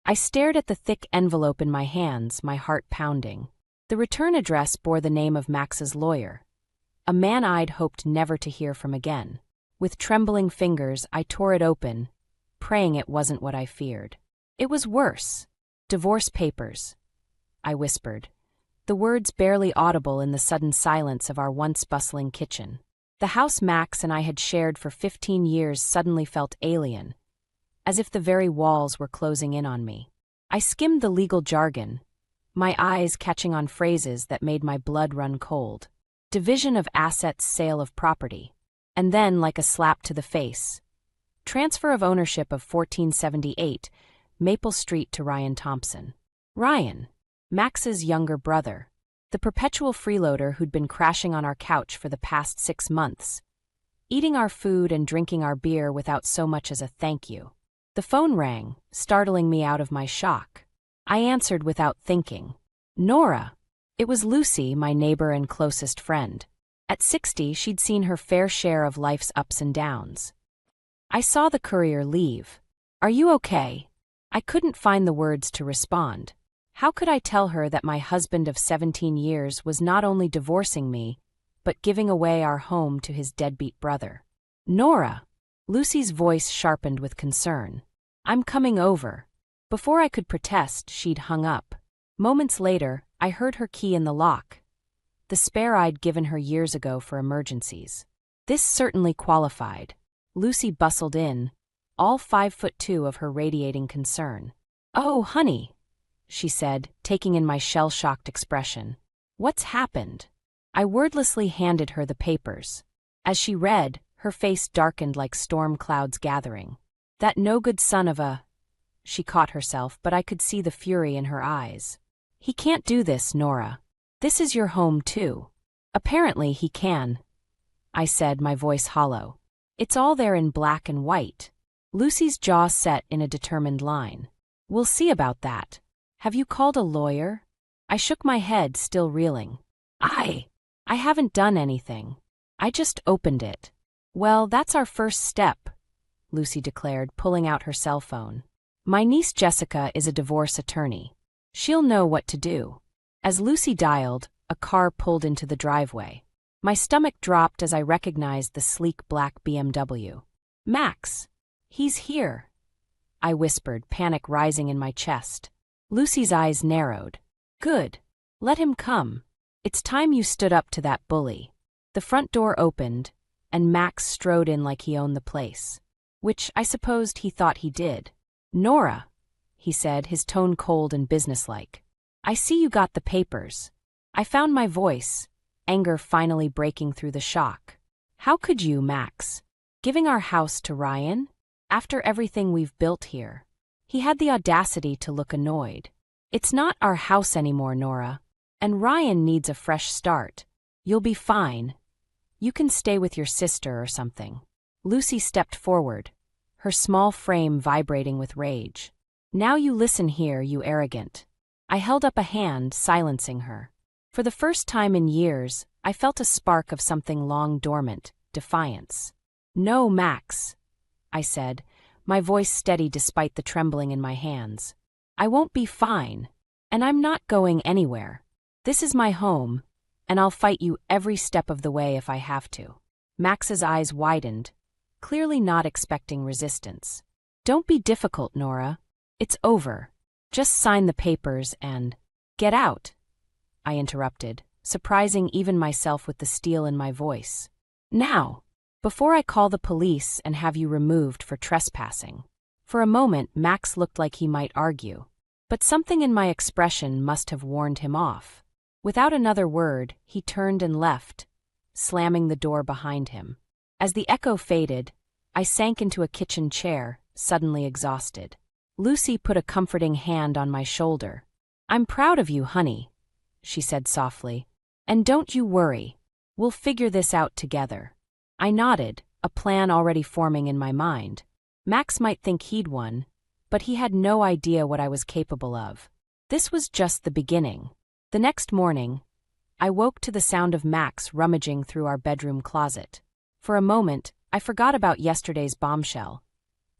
I stared at the thick envelope in my hands, my heart pounding. The return address bore the name of Max's lawyer, a man I'd hoped never to hear from again. With trembling fingers, I tore it open, praying it wasn't what I feared. It was worse. Divorce papers, I whispered, the words barely audible in the sudden silence of our once bustling kitchen. The house Max and I had shared for 15 years suddenly felt alien, as if the very walls were closing in on me. I skimmed the legal jargon, my eyes catching on phrases that made my blood run cold. Division of assets, sale of property. And then, like a slap to the face, transfer of ownership of 1478 Maple Street to Ryan Thompson. Ryan, Max's younger brother, the perpetual freeloader who'd been crashing on our couch for the past 6 months, eating our food and drinking our beer without so much as a thank you. The phone rang, startling me out of my shock. I answered without thinking. Nora. It was Lucy, my neighbor and closest friend. At 60, she'd seen her fair share of life's ups and downs. I saw the courier leave. Are you okay? I couldn't find the words to respond. How could I tell her that my husband of 17 years was not only divorcing me, but giving away our home to his deadbeat brother? Nora. Lucy's voice sharpened with concern. I'm coming over. Before I could protest, she'd hung up. Moments later, I heard her key in the lock, the spare I'd given her years ago for emergencies. This certainly qualified. Lucy bustled in, all 5'2" of her radiating concern. Oh, honey, she said, taking in my shell-shocked expression. What's happened? I wordlessly handed her the papers. As she read, her face darkened like storm clouds gathering. That no-good son of a... She caught herself, but I could see the fury in her eyes. He can't do this, Nora. This is your home, too. Apparently he can, I said, my voice hollow. It's all there in black and white. Lucy's jaw set in a determined line. We'll see about that. Have you called a lawyer? I shook my head, still reeling. I haven't done anything. I just opened it. Well, that's our first step, Lucy declared, pulling out her cell phone. My niece Jessica is a divorce attorney. She'll know what to do. As Lucy dialed, a car pulled into the driveway. My stomach dropped as I recognized the sleek black BMW. Max. He's here, I whispered, panic rising in my chest. Lucy's eyes narrowed. Good. Let him come. It's time you stood up to that bully. The front door opened, and Max strode in like he owned the place. Which I supposed he thought he did. Nora, he said, his tone cold and businesslike. I see you got the papers. I found my voice, anger finally breaking through the shock. How could you, Max? Giving our house to Ryan? After everything we've built here? He had the audacity to look annoyed. It's not our house anymore, Nora. And Ryan needs a fresh start. You'll be fine. You can stay with your sister or something. Lucy stepped forward, her small frame vibrating with rage. Now you listen here, you arrogant. I held up a hand, silencing her. For the first time in years, I felt a spark of something long dormant, defiance. No, Max, I said, my voice steady despite the trembling in my hands. I won't be fine, and I'm not going anywhere. This is my home, and I'll fight you every step of the way if I have to. Max's eyes widened, clearly not expecting resistance. Don't be difficult, Nora. It's over. Just sign the papers and... Get out, I interrupted, surprising even myself with the steel in my voice. Now, before I call the police and have you removed for trespassing. For a moment, Max looked like he might argue, but something in my expression must have warned him off. Without another word, he turned and left, slamming the door behind him. As the echo faded, I sank into a kitchen chair, suddenly exhausted. Lucy put a comforting hand on my shoulder. I'm proud of you, honey, she said softly. And don't you worry. We'll figure this out together. I nodded, a plan already forming in my mind. Max might think he'd won, but he had no idea what I was capable of. This was just the beginning. The next morning, I woke to the sound of Max rummaging through our bedroom closet. For a moment, I forgot about yesterday's bombshell,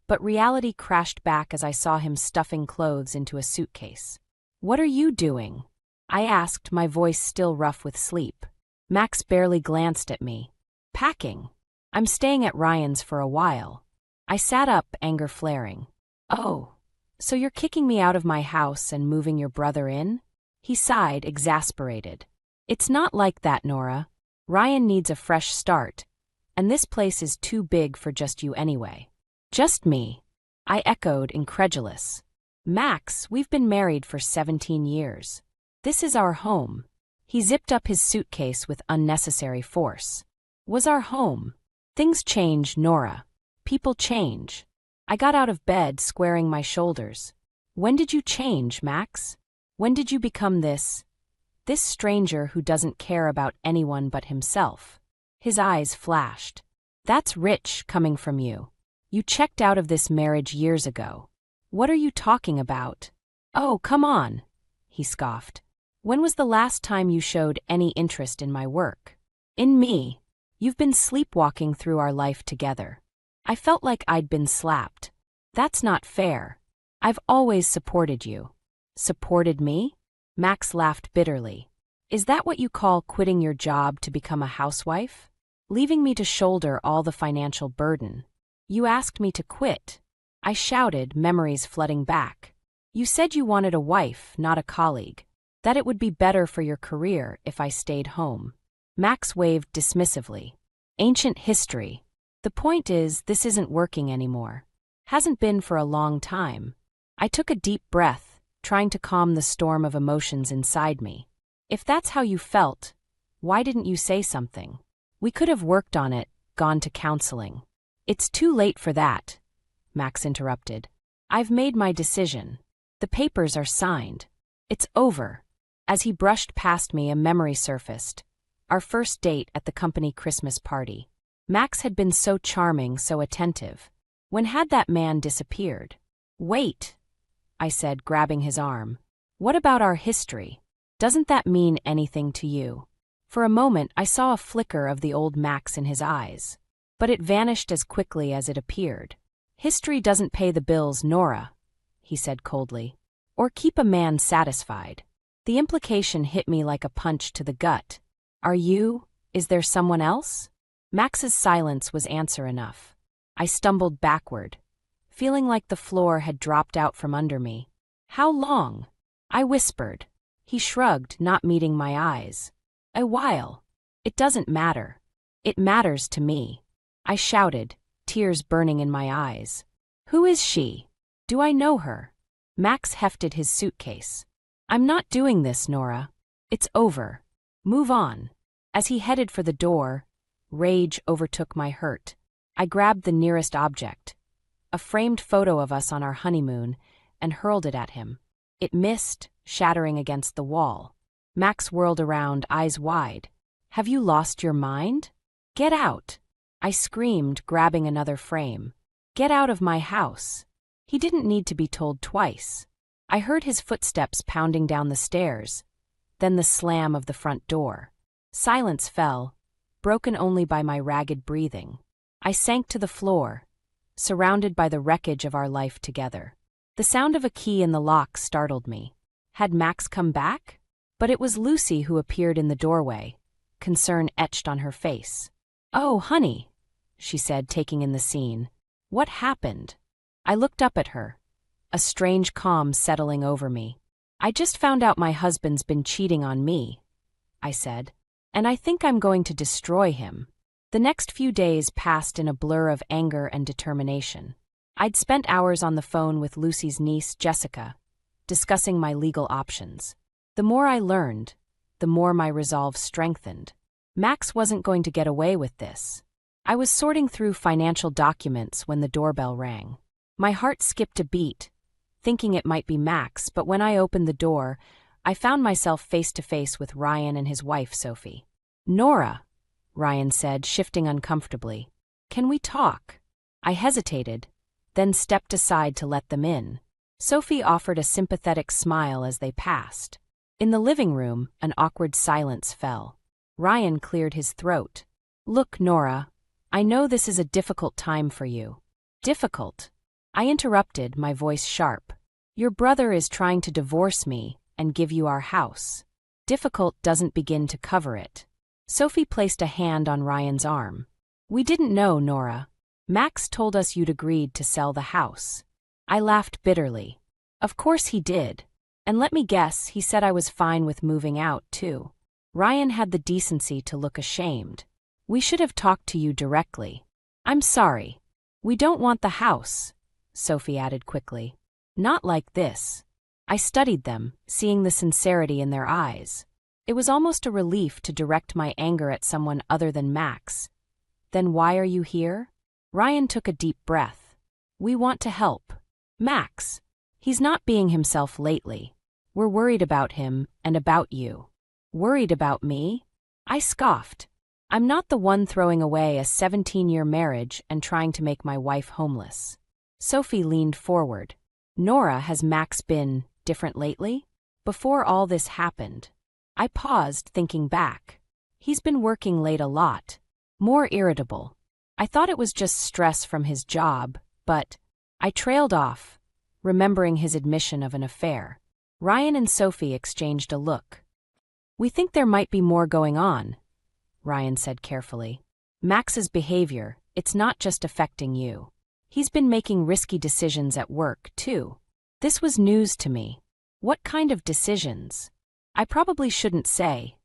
But reality crashed back as I saw him stuffing clothes into a suitcase. "What are you doing?" I asked, my voice still rough with sleep. Max barely glanced at me. "Packing. I'm staying at Ryan's for a while." I sat up, anger flaring. "Oh, so you're kicking me out of my house and moving your brother in?" He sighed, exasperated. "It's not like that, Nora. Ryan needs a fresh start, and this place is too big for just you anyway." "Just me?" I echoed, incredulous. "Max, we've been married for 17 years. This is our home." He zipped up his suitcase with unnecessary force. "Was our home. Things change, Nora. People change." I got out of bed, squaring my shoulders. "When did you change, Max? When did you become this stranger who doesn't care about anyone but himself?" His eyes flashed. "That's rich coming from you. You checked out of this marriage years ago. What are you talking about?" "Oh, come on," he scoffed. "When was the last time you showed any interest in my work? In me? You've been sleepwalking through our life together. I felt like I'd been slapped. That's not fair. I've always supported you." "Supported me?" Max laughed bitterly. "Is that what you call quitting your job to become a housewife? Leaving me to shoulder all the financial burden? You asked me to quit." I shouted, memories flooding back. "You said you wanted a wife, not a colleague. That it would be better for your career if I stayed home." Max waved dismissively. "Ancient history. The point is, this isn't working anymore. Hasn't been for a long time." I took a deep breath, trying to calm the storm of emotions inside me. "If that's how you felt, why didn't you say something? We could have worked on it, gone to counseling." "It's too late for that," Max interrupted. "I've made my decision. The papers are signed. It's over." As he brushed past me, a memory surfaced. Our first date at the company Christmas party. Max had been so charming, so attentive. When had that man disappeared? "Wait," I said, grabbing his arm. "What about our history? Doesn't that mean anything to you?" For a moment, I saw a flicker of the old Max in his eyes. But it vanished as quickly as it appeared. "History doesn't pay the bills, Nora," he said coldly. "Or keep a man satisfied." The implication hit me like a punch to the gut. Is there someone else?" Max's silence was answer enough. I stumbled backward, feeling like the floor had dropped out from under me. "How long?" I whispered. He shrugged, not meeting my eyes. "A while. It doesn't matter." "It matters to me," I shouted, tears burning in my eyes. "Who is she? Do I know her?" Max hefted his suitcase. "I'm not doing this, Nora. It's over. Move on." As he headed for the door, rage overtook my hurt. I grabbed the nearest object, a framed photo of us on our honeymoon, and hurled it at him. It missed, shattering against the wall. Max whirled around, eyes wide. "Have you lost your mind? Get out!" I screamed, grabbing another frame. "Get out of my house." He didn't need to be told twice. I heard his footsteps pounding down the stairs, then the slam of the front door. Silence fell, broken only by my ragged breathing. I sank to the floor, surrounded by the wreckage of our life together. The sound of a key in the lock startled me. Had Max come back? But it was Lucy who appeared in the doorway, concern etched on her face. "Oh, honey," she said, taking in the scene. "What happened?" I looked up at her, a strange calm settling over me. "I just found out my husband's been cheating on me," I said, "and I think I'm going to destroy him." The next few days passed in a blur of anger and determination. I'd spent hours on the phone with Lucy's niece, Jessica, discussing my legal options. The more I learned, the more my resolve strengthened. Max wasn't going to get away with this. I was sorting through financial documents when the doorbell rang. My heart skipped a beat, thinking it might be Max, but when I opened the door, I found myself face to face with Ryan and his wife, Sophie. "Nora," Ryan said, shifting uncomfortably. "Can we talk?" I hesitated, then stepped aside to let them in. Sophie offered a sympathetic smile as they passed. In the living room, an awkward silence fell. Ryan cleared his throat. "Look, Nora, I know this is a difficult time for you." "Difficult?" I interrupted, my voice sharp. Your brother is trying to divorce me and give you our house. Difficult doesn't begin to cover it. Sophie placed a hand on Ryan's arm. We didn't know, Nora. Max told us you'd agreed to sell the house. I laughed bitterly. Of course he did. And let me guess, he said I was fine with moving out, too. Ryan had the decency to look ashamed. We should have talked to you directly. I'm sorry. We don't want the house, Sophie added quickly. Not like this. I studied them, seeing the sincerity in their eyes. It was almost a relief to direct my anger at someone other than Max. Then why are you here? Ryan took a deep breath. We want to help. Max. He's not being himself lately. We're worried about him and about you. Worried about me? I scoffed. I'm not the one throwing away a 17-year marriage and trying to make my wife homeless. Sophie leaned forward. Nora, has Max been different lately? Before all this happened. I paused, thinking back. He's been working late a lot. More irritable. I thought it was just stress from his job, but I trailed off, remembering his admission of an affair. Ryan and Sophie exchanged a look. We think there might be more going on, Ryan said carefully. Max's behavior, it's not just affecting you. He's been making risky decisions at work, too. This was news to me. What kind of decisions? I probably shouldn't say.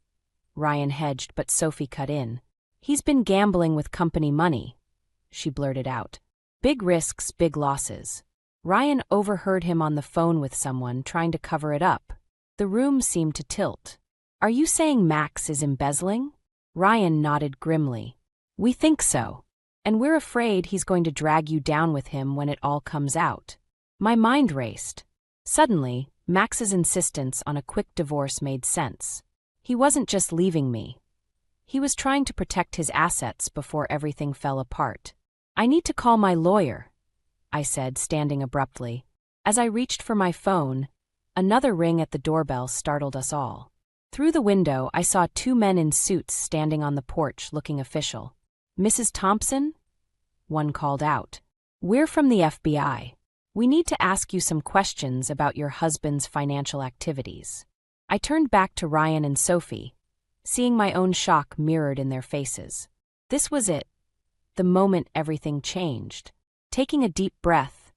Ryan hedged, but Sophie cut in. He's been gambling with company money, she blurted out. Big risks, big losses. Ryan overheard him on the phone with someone trying to cover it up. The room seemed to tilt. Are you saying Max is embezzling? Ryan nodded grimly. We think so. And we're afraid he's going to drag you down with him when it all comes out. My mind raced. Suddenly, Max's insistence on a quick divorce made sense. He wasn't just leaving me. He was trying to protect his assets before everything fell apart. I need to call my lawyer, I said, standing abruptly. As I reached for my phone, another ring at the doorbell startled us all. Through the window, I saw two men in suits standing on the porch looking official. Mrs. Thompson? One called out. We're from the FBI. We need to ask you some questions about your husband's financial activities. I turned back to Ryan and Sophie, seeing my own shock mirrored in their faces. This was it. The moment everything changed. Taking a deep breath,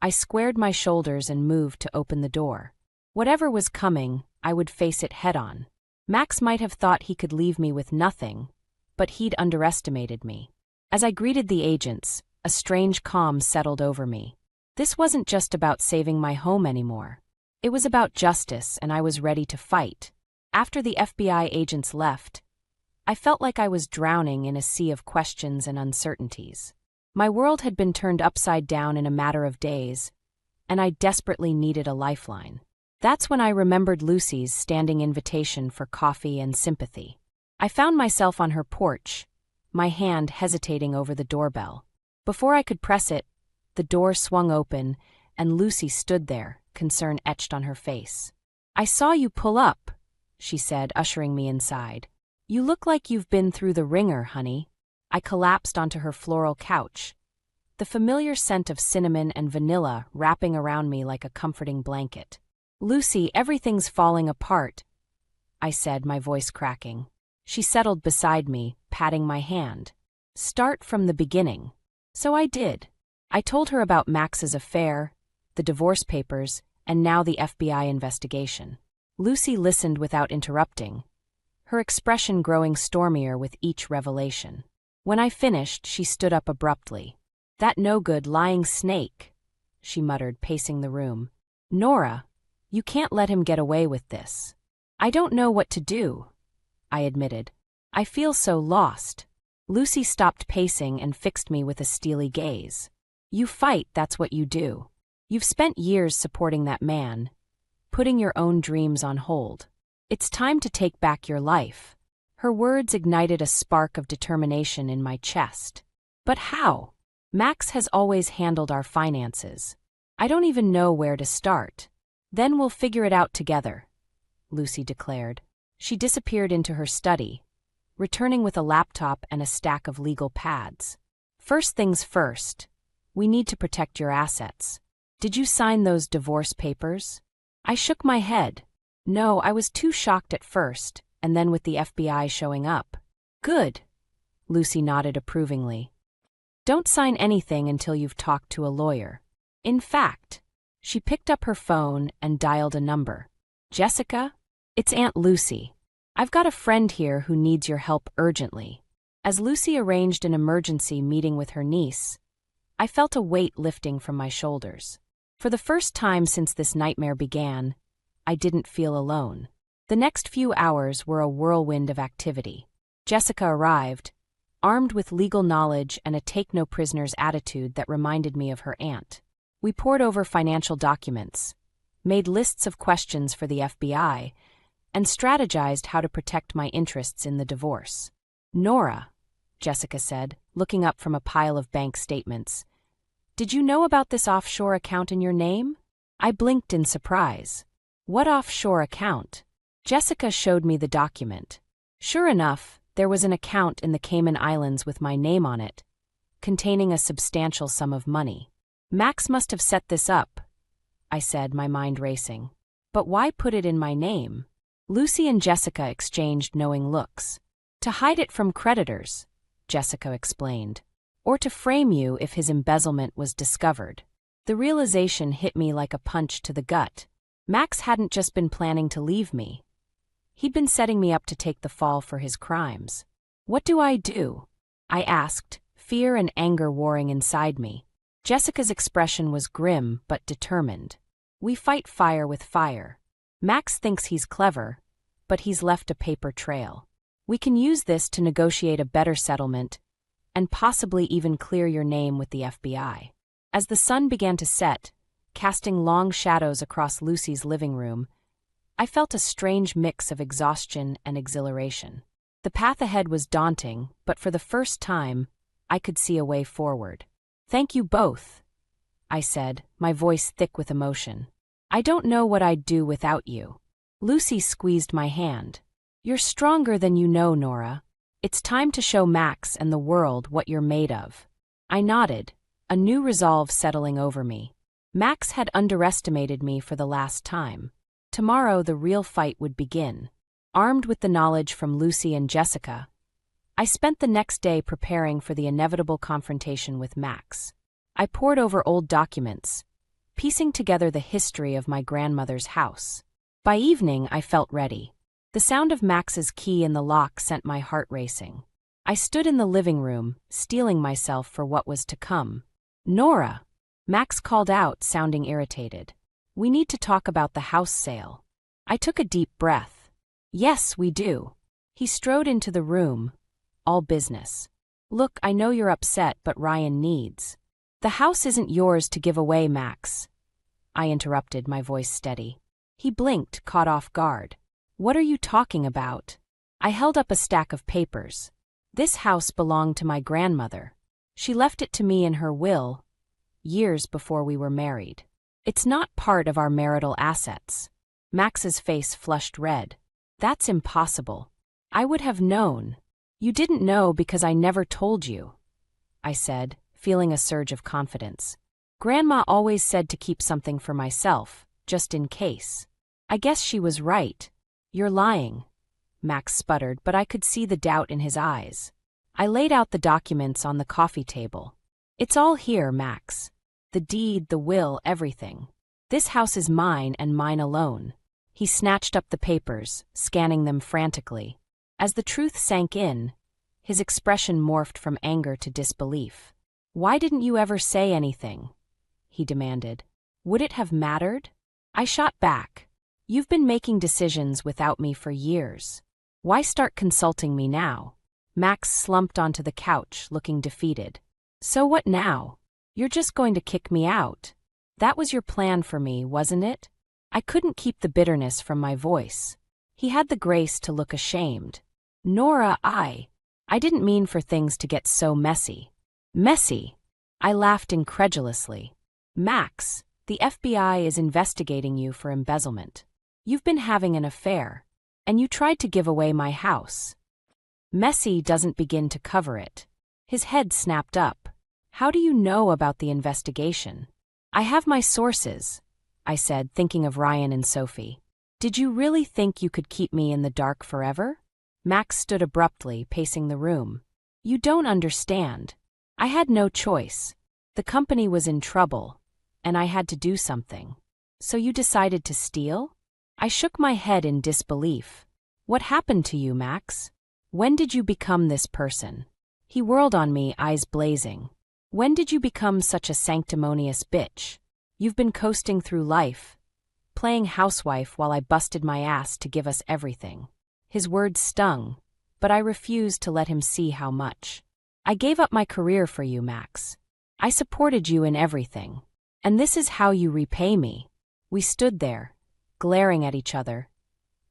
I squared my shoulders and moved to open the door. Whatever was coming, I would face it head-on. Max might have thought he could leave me with nothing, but he'd underestimated me. As I greeted the agents, a strange calm settled over me. This wasn't just about saving my home anymore. It was about justice, and I was ready to fight. After the FBI agents left, I felt like I was drowning in a sea of questions and uncertainties. My world had been turned upside down in a matter of days, and I desperately needed a lifeline. That's when I remembered Lucy's standing invitation for coffee and sympathy. I found myself on her porch, my hand hesitating over the doorbell. Before I could press it, the door swung open, and Lucy stood there, concern etched on her face. I saw you pull up, she said, ushering me inside. You look like you've been through the ringer, honey. I collapsed onto her floral couch, the familiar scent of cinnamon and vanilla wrapping around me like a comforting blanket. Lucy, everything's falling apart, I said, my voice cracking. She settled beside me, patting my hand. Start from the beginning. So I did. I told her about Max's affair, the divorce papers, and now the FBI investigation. Lucy listened without interrupting, her expression growing stormier with each revelation. When I finished, she stood up abruptly. That no-good lying snake, she muttered, pacing the room. Nora, you can't let him get away with this. I don't know what to do, I admitted. I feel so lost. Lucy stopped pacing and fixed me with a steely gaze. You fight, that's what you do. You've spent years supporting that man, putting your own dreams on hold. It's time to take back your life. Her words ignited a spark of determination in my chest. But how? Max has always handled our finances. I don't even know where to start. Then we'll figure it out together, Lucy declared. She disappeared into her study, returning with a laptop and a stack of legal pads. First things first, We need to protect your assets. Did you sign those divorce papers? I shook my head. No, I was too shocked at first, and then with the FBI showing up. Good. Lucy nodded approvingly. Don't sign anything until you've talked to a lawyer. In fact, she picked up her phone and dialed a number. Jessica? It's Aunt Lucy. I've got a friend here who needs your help urgently. As Lucy arranged an emergency meeting with her niece, I felt a weight lifting from my shoulders. For the first time since this nightmare began, I didn't feel alone. The next few hours were a whirlwind of activity. Jessica arrived, armed with legal knowledge and a take-no-prisoners attitude that reminded me of her aunt. We pored over financial documents, made lists of questions for the FBI, and strategized how to protect my interests in the divorce. Nora, Jessica said, looking up from a pile of bank statements, did you know about this offshore account in your name? I blinked in surprise. What offshore account? Jessica showed me the document. Sure enough, there was an account in the Cayman Islands with my name on it, containing a substantial sum of money. Max must have set this up, I said, my mind racing. But why put it in my name? Lucy and Jessica exchanged knowing looks. To hide it from creditors, Jessica explained, or to frame you if his embezzlement was discovered. The realization hit me like a punch to the gut. Max hadn't just been planning to leave me. He'd been setting me up to take the fall for his crimes. What do? I asked, fear and anger warring inside me. Jessica's expression was grim but determined. We fight fire with fire. Max thinks he's clever, but he's left a paper trail. We can use this to negotiate a better settlement and possibly even clear your name with the FBI. As the sun began to set, casting long shadows across Lucy's living room, I felt a strange mix of exhaustion and exhilaration. The path ahead was daunting, but for the first time, I could see a way forward. Thank you both, I said, my voice thick with emotion. I don't know what I'd do without you. Lucy squeezed my hand. You're stronger than you know, Nora. It's time to show Max and the world what you're made of. I nodded, a new resolve settling over me. Max had underestimated me for the last time. Tomorrow the real fight would begin. Armed with the knowledge from Lucy and Jessica, I spent the next day preparing for the inevitable confrontation with Max. I pored over old documents, piecing together the history of my grandmother's house. By evening, I felt ready. The sound of Max's key in the lock sent my heart racing. I stood in the living room, steeling myself for what was to come. Nora, Max called out, sounding irritated. We need to talk about the house sale. I took a deep breath. Yes, we do. He strode into the room, all business. Look, I know you're upset, but Ryan needs. The house isn't yours to give away, Max. I interrupted, my voice steady. He blinked, caught off guard. What are you talking about? I held up a stack of papers. This house belonged to my grandmother. She left it to me in her will, years before we were married. It's not part of our marital assets. Max's face flushed red. That's impossible. I would have known. You didn't know because I never told you, I said, feeling a surge of confidence. Grandma always said to keep something for myself, just in case. I guess she was right. You're lying, Max sputtered, but I could see the doubt in his eyes. I laid out the documents on the coffee table. It's all here, Max. The deed, the will, everything. This house is mine and mine alone. He snatched up the papers, scanning them frantically. As the truth sank in, his expression morphed from anger to disbelief. Why didn't you ever say anything? He demanded. Would it have mattered? I shot back. You've been making decisions without me for years. Why start consulting me now? Max slumped onto the couch, looking defeated. So what now? You're just going to kick me out. That was your plan for me, wasn't it? I couldn't keep the bitterness from my voice. He had the grace to look ashamed. Nora, I didn't mean for things to get so messy. Messy? I laughed incredulously. Max, the FBI is investigating you for embezzlement. You've been having an affair, and you tried to give away my house. Messy doesn't begin to cover it. His head snapped up. How do you know about the investigation? I have my sources, I said, thinking of Ryan and Sophie. Did you really think you could keep me in the dark forever? Max stood abruptly, pacing the room. You don't understand. I had no choice. The company was in trouble, and I had to do something. So you decided to steal? I shook my head in disbelief. What happened to you, Max? When did you become this person? He whirled on me, eyes blazing. When did you become such a sanctimonious bitch? You've been coasting through life, playing housewife while I busted my ass to give us everything. His words stung, but I refused to let him see how much. I gave up my career for you, Max. I supported you in everything. And this is how you repay me. We stood there, glaring at each other,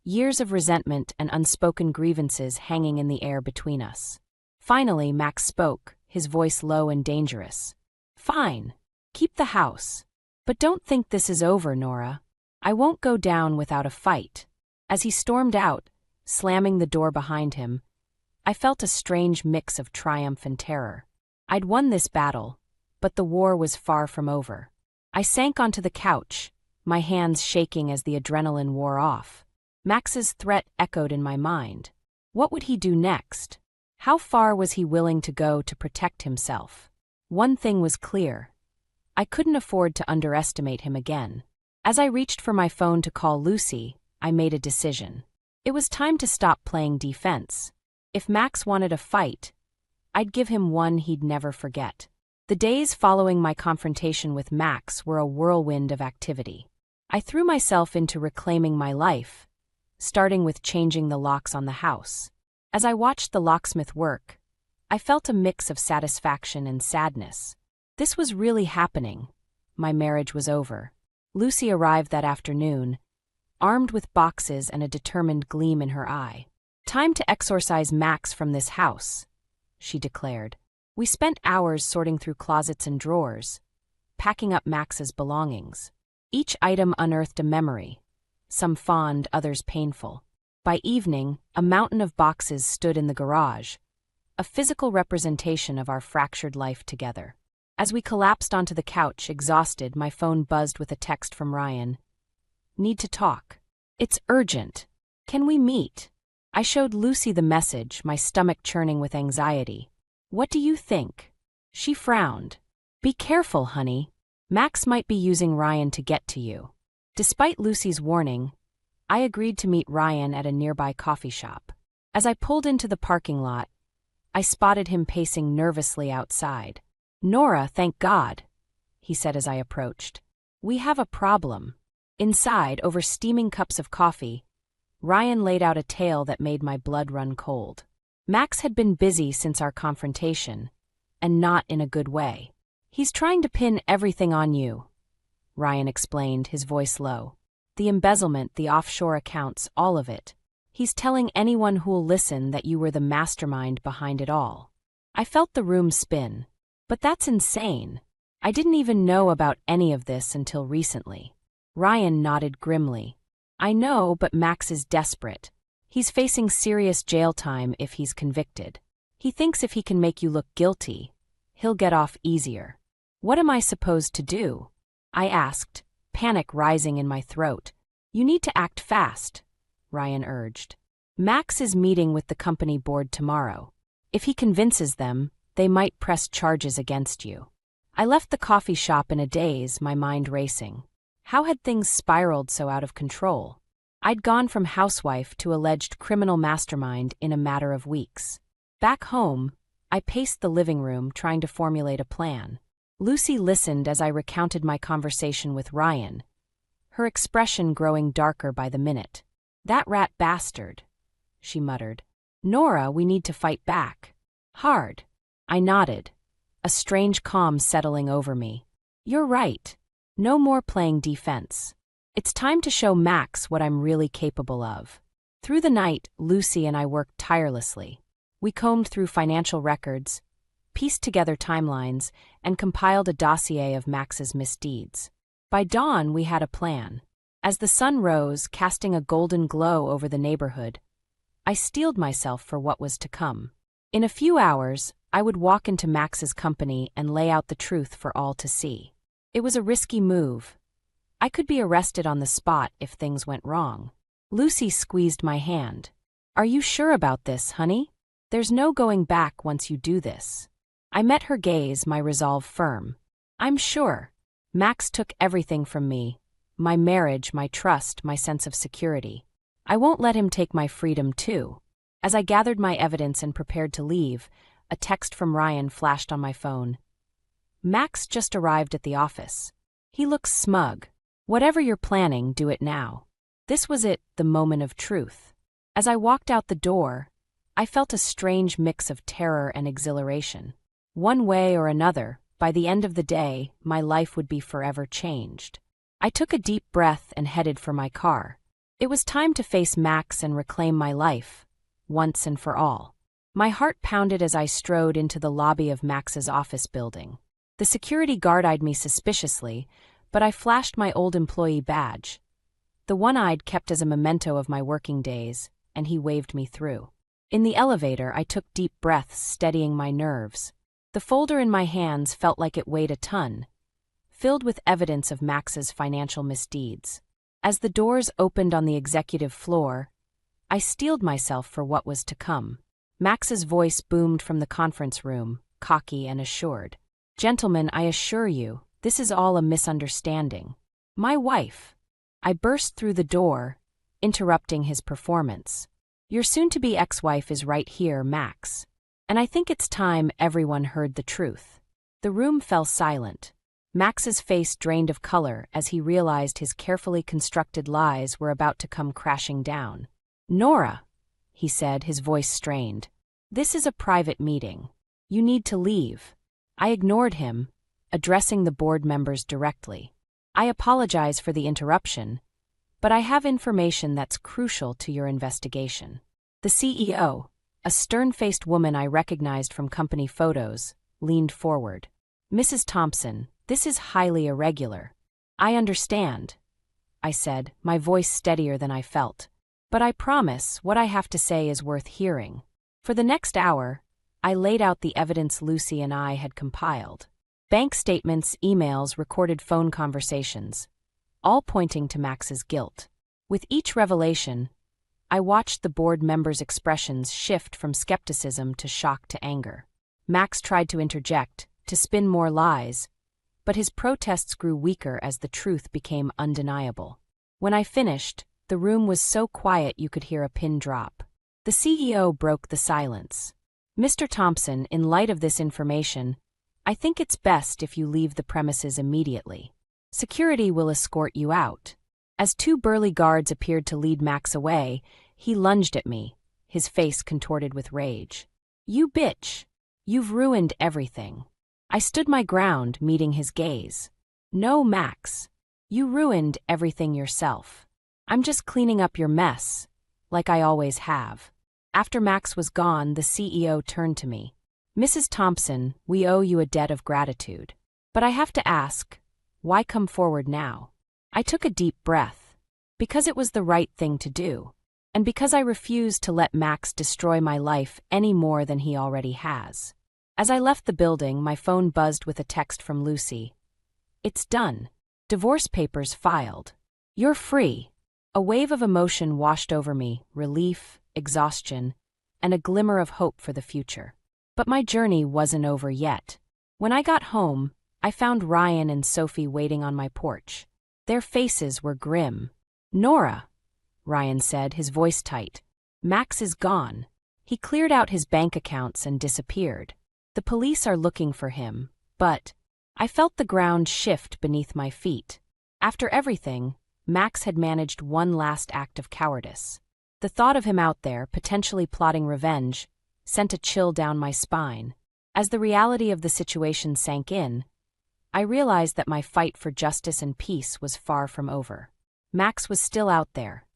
years of resentment and unspoken grievances hanging in the air between us. Finally, Max spoke, his voice low and dangerous. Fine. Keep the house. But don't think this is over, Nora. I won't go down without a fight. As he stormed out, slamming the door behind him, I felt a strange mix of triumph and terror. I'd won this battle, but the war was far from over. I sank onto the couch, my hands shaking as the adrenaline wore off. Max's threat echoed in my mind. What would he do next? How far was he willing to go to protect himself? One thing was clear. I couldn't afford to underestimate him again. As I reached for my phone to call Lucy, I made a decision. It was time to stop playing defense. If Max wanted a fight, I'd give him one he'd never forget. The days following my confrontation with Max were a whirlwind of activity. I threw myself into reclaiming my life, starting with changing the locks on the house. As I watched the locksmith work, I felt a mix of satisfaction and sadness. This was really happening. My marriage was over. Lucy arrived that afternoon, armed with boxes and a determined gleam in her eye. Time to exorcise Max from this house, she declared. We spent hours sorting through closets and drawers, packing up Max's belongings. Each item unearthed a memory, some fond, others painful. By evening, a mountain of boxes stood in the garage, a physical representation of our fractured life together. As we collapsed onto the couch, exhausted, my phone buzzed with a text from Ryan. Need to talk. It's urgent. Can we meet? I showed Lucy the message, my stomach churning with anxiety. What do you think? She frowned. Be careful, honey. Max might be using Ryan to get to you. Despite Lucy's warning, I agreed to meet Ryan at a nearby coffee shop. As I pulled into the parking lot, I spotted him pacing nervously outside. Nora, thank God, he said as I approached. We have a problem. Inside, over steaming cups of coffee, Ryan laid out a tale that made my blood run cold. Max had been busy since our confrontation, and not in a good way. He's trying to pin everything on you, Ryan explained, his voice low. The embezzlement, the offshore accounts, all of it. He's telling anyone who'll listen that you were the mastermind behind it all. I felt the room spin. But that's insane. I didn't even know about any of this until recently. Ryan nodded grimly. I know, but Max is desperate. He's facing serious jail time if he's convicted. He thinks if he can make you look guilty, he'll get off easier. What am I supposed to do? I asked, panic rising in my throat. You need to act fast, Ryan urged. Max is meeting with the company board tomorrow. If he convinces them, they might press charges against you. I left the coffee shop in a daze, my mind racing. How had things spiraled so out of control? I'd gone from housewife to alleged criminal mastermind in a matter of weeks. Back home, I paced the living room trying to formulate a plan. Lucy listened as I recounted my conversation with Ryan, her expression growing darker by the minute. That rat bastard, she muttered. Nora, we need to fight back. Hard. I nodded, a strange calm settling over me. You're right. No more playing defense. It's time to show Max what I'm really capable of. Through the night, Lucy and I worked tirelessly. We combed through financial records, pieced together timelines, and compiled a dossier of Max's misdeeds. By dawn, we had a plan. As the sun rose, casting a golden glow over the neighborhood, I steeled myself for what was to come. In a few hours, I would walk into Max's company and lay out the truth for all to see. It was a risky move. I could be arrested on the spot if things went wrong. Lucy squeezed my hand. "Are you sure about this, honey? There's no going back once you do this." I met her gaze, my resolve firm. "I'm sure. Max took everything from me. My marriage, my trust, my sense of security. I won't let him take my freedom, too." As I gathered my evidence and prepared to leave, a text from Ryan flashed on my phone. "Max just arrived at the office. He looks smug. Whatever you're planning, do it now." This was it, the moment of truth. As I walked out the door, I felt a strange mix of terror and exhilaration. One way or another, by the end of the day, my life would be forever changed. I took a deep breath and headed for my car. It was time to face Max and reclaim my life, once and for all. My heart pounded as I strode into the lobby of Max's office building. The security guard eyed me suspiciously, but I flashed my old employee badge, the one I'd kept as a memento of my working days, and he waved me through. In the elevator, I took deep breaths, steadying my nerves. The folder in my hands felt like it weighed a ton, filled with evidence of Max's financial misdeeds. As the doors opened on the executive floor, I steeled myself for what was to come. Max's voice boomed from the conference room, cocky and assured. "Gentlemen, I assure you, this is all a misunderstanding. My wife." I burst through the door, interrupting his performance. "Your soon-to-be ex-wife is right here, Max. And I think it's time everyone heard the truth." The room fell silent. Max's face drained of color as he realized his carefully constructed lies were about to come crashing down. "Nora," he said, his voice strained, "this is a private meeting. You need to leave." I ignored him, addressing the board members directly. "I apologize for the interruption, but I have information that's crucial to your investigation." The CEO, a stern-faced woman I recognized from company photos, leaned forward. "Mrs. Thompson, this is highly irregular." "I understand," I said, my voice steadier than I felt. "But I promise what I have to say is worth hearing." For the next hour, I laid out the evidence Lucy and I had compiled. Bank statements, emails, recorded phone conversations, all pointing to Max's guilt. With each revelation, I watched the board members' expressions shift from skepticism to shock to anger. Max tried to interject, to spin more lies, but his protests grew weaker as the truth became undeniable. When I finished, the room was so quiet you could hear a pin drop. The CEO broke the silence. "Mr. Thompson, in light of this information, I think it's best if you leave the premises immediately. Security will escort you out." As two burly guards appeared to lead Max away, he lunged at me, his face contorted with rage. "You bitch! You've ruined everything." I stood my ground, meeting his gaze. "No, Max. You ruined everything yourself. I'm just cleaning up your mess, like I always have." After Max was gone, the CEO turned to me. "Mrs. Thompson, we owe you a debt of gratitude. But I have to ask, why come forward now?" I took a deep breath. Because it was the right thing to do. And because I refused to let Max destroy my life any more than he already has. As I left the building, my phone buzzed with a text from Lucy. "It's done. Divorce papers filed. You're free." A wave of emotion washed over me, relief, exhaustion, and a glimmer of hope for the future. But my journey wasn't over yet. When I got home, I found Ryan and Sophie waiting on my porch. Their faces were grim. "Nora," Ryan said, his voice tight, "Max is gone. He cleared out his bank accounts and disappeared. The police are looking for him, but..." I felt the ground shift beneath my feet. After everything, Max had managed one last act of cowardice. The thought of him out there, potentially plotting revenge, sent a chill down my spine. As the reality of the situation sank in, I realized that my fight for justice and peace was far from over. Max was still out there,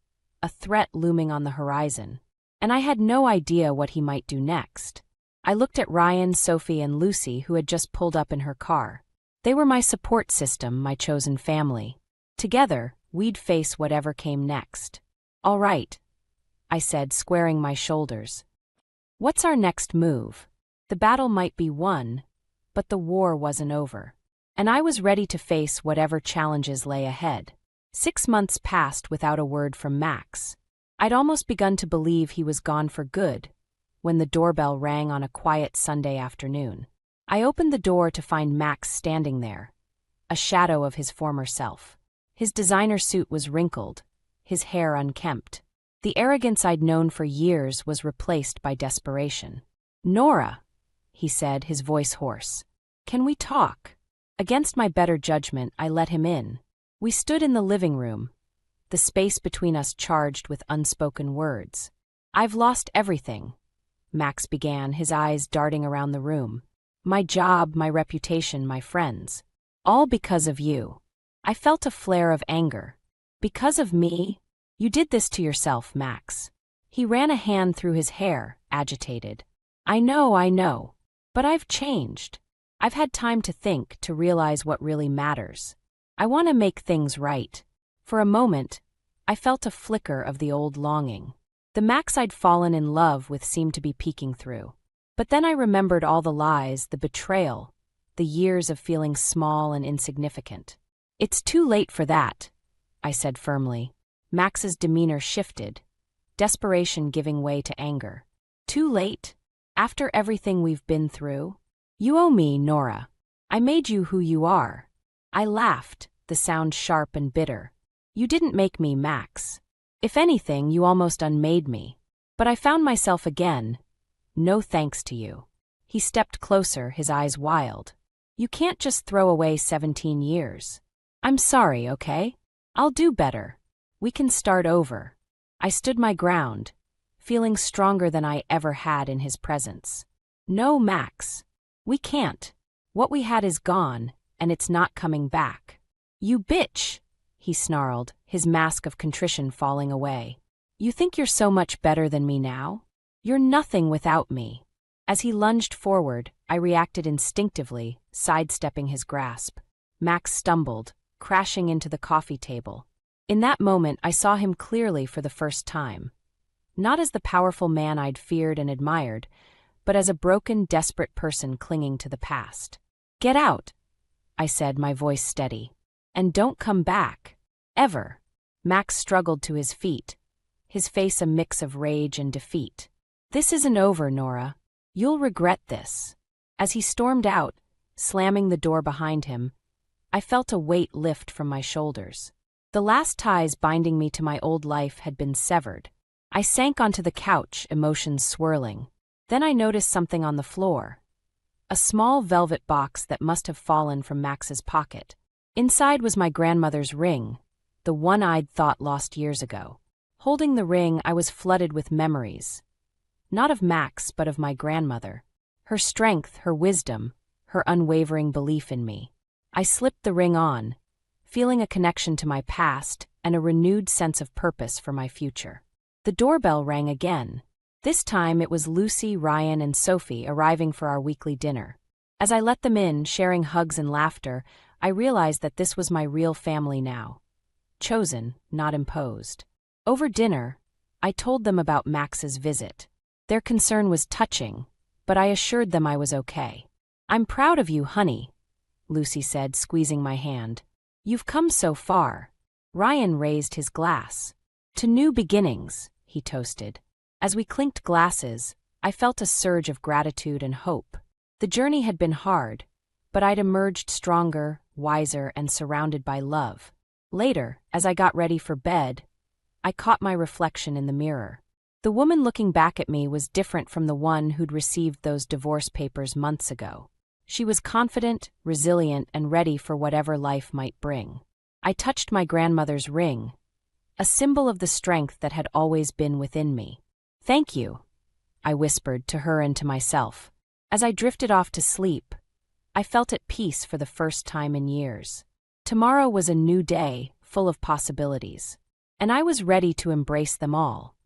a threat looming on the horizon, and I had no idea what he might do next. I looked at Ryan, Sophie, and Lucy, who had just pulled up in her car. They were my support system, my chosen family. Together, we'd face whatever came next. "All right," I said, squaring my shoulders. What's our next move? The battle might be won, but the war wasn't over. And I was ready to face whatever challenges lay ahead. 6 months passed without a word from Max. I'd almost begun to believe he was gone for good, when the doorbell rang on a quiet Sunday afternoon. I opened the door to find Max standing there, a shadow of his former self. His designer suit was wrinkled, his hair unkempt. The arrogance I'd known for years was replaced by desperation. "Nora," he said, his voice hoarse. "Can we talk?" Against my better judgment, I let him in. We stood in the living room, the space between us charged with unspoken words. "I've lost everything," Max began, his eyes darting around the room. "My job, my reputation, my friends. All because of you." I felt a flare of anger. "Because of me? You did this to yourself, Max." He ran a hand through his hair, agitated. I know. But I've changed. I've had time to think, to realize what really matters. I want to make things right." For a moment, I felt a flicker of the old longing. The Max I'd fallen in love with seemed to be peeking through. But then I remembered all the lies, the betrayal, the years of feeling small and insignificant. "It's too late for that," I said firmly. Max's demeanor shifted, desperation giving way to anger. "Too late? After everything we've been through? You owe me, Nora. I made you who you are." I laughed, the sound sharp and bitter. "You didn't make me, Max. If anything, you almost unmade me. But I found myself again. No thanks to you." He stepped closer, his eyes wild. "You can't just throw away 17 years. I'm sorry, okay? I'll do better. We can start over." I stood my ground, feeling stronger than I ever had in his presence. "No, Max. We can't. What we had is gone, and it's not coming back." "You bitch," he snarled, his mask of contrition falling away. "You think you're so much better than me now? You're nothing without me." As he lunged forward, I reacted instinctively, sidestepping his grasp. Max stumbled, crashing into the coffee table. In that moment, I saw him clearly for the first time. Not as the powerful man I'd feared and admired, but as a broken, desperate person clinging to the past. "Get out," I said, my voice steady. "And don't come back. Ever." Max struggled to his feet, his face a mix of rage and defeat. "This isn't over, Nora. You'll regret this." As he stormed out, slamming the door behind him, I felt a weight lift from my shoulders. The last ties binding me to my old life had been severed. I sank onto the couch, emotions swirling. Then I noticed something on the floor. A small velvet box that must have fallen from Max's pocket. Inside was my grandmother's ring, the one I'd thought lost years ago. Holding the ring, I was flooded with memories. Not of Max, but of my grandmother. Her strength, her wisdom, her unwavering belief in me. I slipped the ring on, feeling a connection to my past and a renewed sense of purpose for my future. The doorbell rang again. This time it was Lucy, Ryan, and Sophie arriving for our weekly dinner. As I let them in, sharing hugs and laughter, I realized that this was my real family now. Chosen, not imposed. Over dinner, I told them about Max's visit. Their concern was touching, but I assured them I was okay. "I'm proud of you, honey," Lucy said, squeezing my hand. "You've come so far." Ryan raised his glass. "To new beginnings," he toasted. As we clinked glasses, I felt a surge of gratitude and hope. The journey had been hard, but I'd emerged stronger, wiser, and surrounded by love. Later, as I got ready for bed, I caught my reflection in the mirror. The woman looking back at me was different from the one who'd received those divorce papers months ago. She was confident, resilient, and ready for whatever life might bring. I touched my grandmother's ring, a symbol of the strength that had always been within me. "Thank you," I whispered to her and to myself. As I drifted off to sleep, I felt at peace for the first time in years. Tomorrow was a new day, full of possibilities. And I was ready to embrace them all.